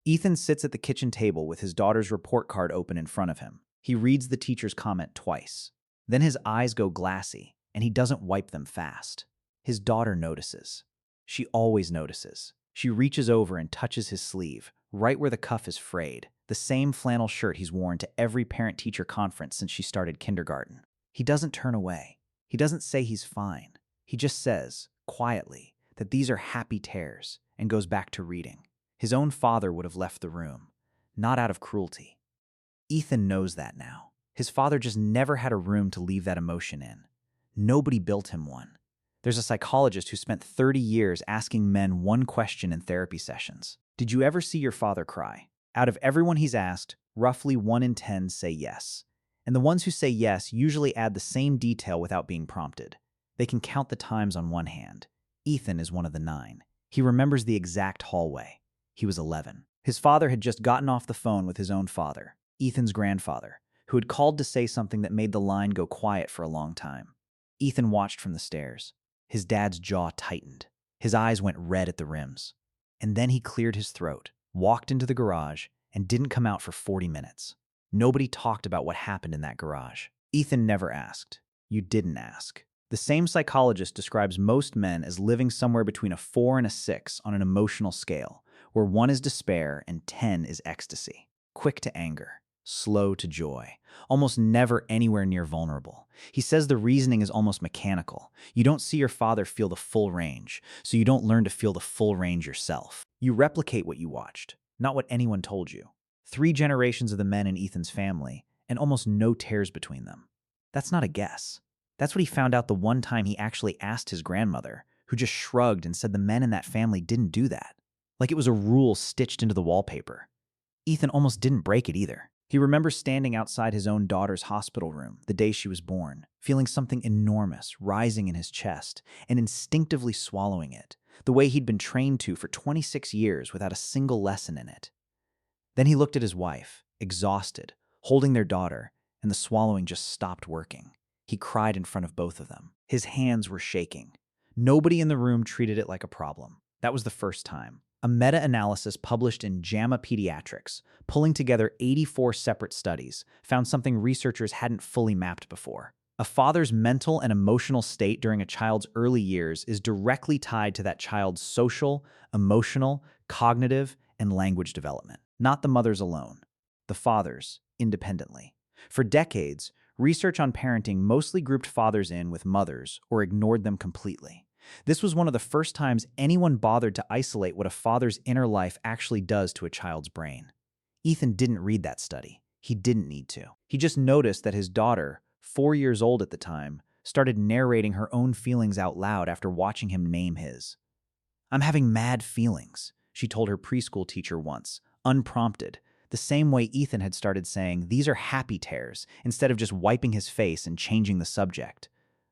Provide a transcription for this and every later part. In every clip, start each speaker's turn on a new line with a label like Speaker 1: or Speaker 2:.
Speaker 1: Ethan sits at the kitchen table with his daughter's report card open in front of him. He reads the teacher's comment twice. Then his eyes go glassy, and he doesn't wipe them fast. His daughter notices. She always notices. She reaches over and touches his sleeve, right where the cuff is frayed, the same flannel shirt he's worn to every parent-teacher conference since she started kindergarten. He doesn't turn away. He doesn't say he's fine. He just says, quietly, that these are happy tears, and goes back to reading. His own father would have left the room, not out of cruelty. Ethan knows that now. His father just never had a room to leave that emotion in. Nobody built him one. There's a psychologist who spent 30 years asking men one question in therapy sessions. Did you ever see your father cry? Out of everyone he's asked, roughly 1 in 10 say yes. And the ones who say yes usually add the same detail without being prompted. They can count the times on one hand. Ethan is one of the 9. He remembers the exact hallway. He was 11. His father had just gotten off the phone with his own father, Ethan's grandfather, who had called to say something that made the line go quiet for a long time. Ethan watched from the stairs. His dad's jaw tightened. His eyes went red at the rims. And then he cleared his throat, walked into the garage, and didn't come out for 40 minutes. Nobody talked about what happened in that garage. Ethan never asked. You didn't ask. The same psychologist describes most men as living somewhere between a 4 and a 6 on an emotional scale, where 1 is despair and 10 is ecstasy. Quick to anger, slow to joy, almost never anywhere near vulnerable. He says the reasoning is almost mechanical. You don't see your father feel the full range, so you don't learn to feel the full range yourself. You replicate what you watched, not what anyone told you. 3 generations of the men in Ethan's family, and almost no tears between them. That's not a guess. That's what he found out the one time he actually asked his grandmother, who just shrugged and said the men in that family didn't do that. Like it was a rule stitched into the wallpaper. Ethan almost didn't break it either. He remembers standing outside his own daughter's hospital room the day she was born, feeling something enormous rising in his chest and instinctively swallowing it, the way he'd been trained to for 26 years without a single lesson in it. Then he looked at his wife, exhausted, holding their daughter, and the swallowing just stopped working. He cried in front of both of them. His hands were shaking. Nobody in the room treated it like a problem. That was the first time. A meta-analysis published in JAMA Pediatrics, pulling together 84 separate studies, found something researchers hadn't fully mapped before. A father's mental and emotional state during a child's early years is directly tied to that child's social, emotional, cognitive, and language development. Not the mother's alone. The father's, independently. For decades, research on parenting mostly grouped fathers in with mothers or ignored them completely. This was one of the first times anyone bothered to isolate what a father's inner life actually does to a child's brain. Ethan didn't read that study. He didn't need to. He just noticed that his daughter, 4 years old at the time, started narrating her own feelings out loud after watching him name his. "I'm having mad feelings," she told her preschool teacher once, unprompted, the same way Ethan had started saying, "These are happy tears," instead of just wiping his face and changing the subject.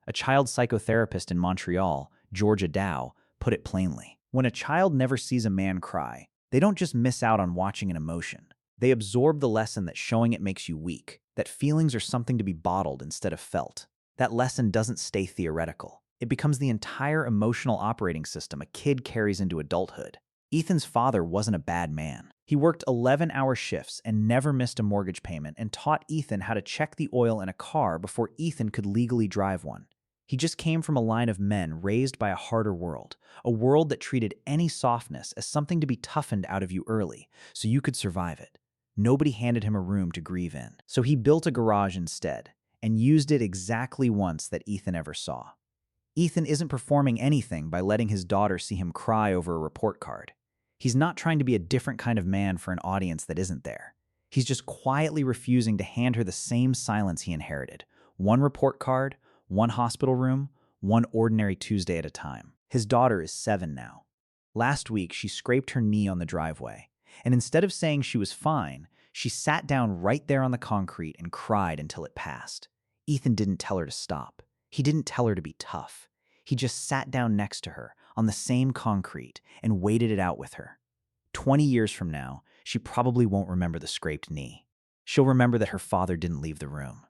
Speaker 1: A child psychotherapist in Montreal, Georgia Dow, put it plainly. When a child never sees a man cry, they don't just miss out on watching an emotion. They absorb the lesson that showing it makes you weak, that feelings are something to be bottled instead of felt. That lesson doesn't stay theoretical. It becomes the entire emotional operating system a kid carries into adulthood. Ethan's father wasn't a bad man. He worked 11-hour shifts and never missed a mortgage payment and taught Ethan how to check the oil in a car before Ethan could legally drive one. He just came from a line of men raised by a harder world, a world that treated any softness as something to be toughened out of you early so you could survive it. Nobody handed him a room to grieve in. So he built a garage instead and used it exactly once that Ethan ever saw. Ethan isn't performing anything by letting his daughter see him cry over a report card. He's not trying to be a different kind of man for an audience that isn't there. He's just quietly refusing to hand her the same silence he inherited. One report card, one hospital room, one ordinary Tuesday at a time. His daughter is 7 now. Last week, she scraped her knee on the driveway, and instead of saying she was fine, she sat down right there on the concrete and cried until it passed. Ethan didn't tell her to stop. He didn't tell her to be tough. He just sat down next to her on the same concrete and waited it out with her. 20 years from now, she probably won't remember the scraped knee. She'll remember that her father didn't leave the room.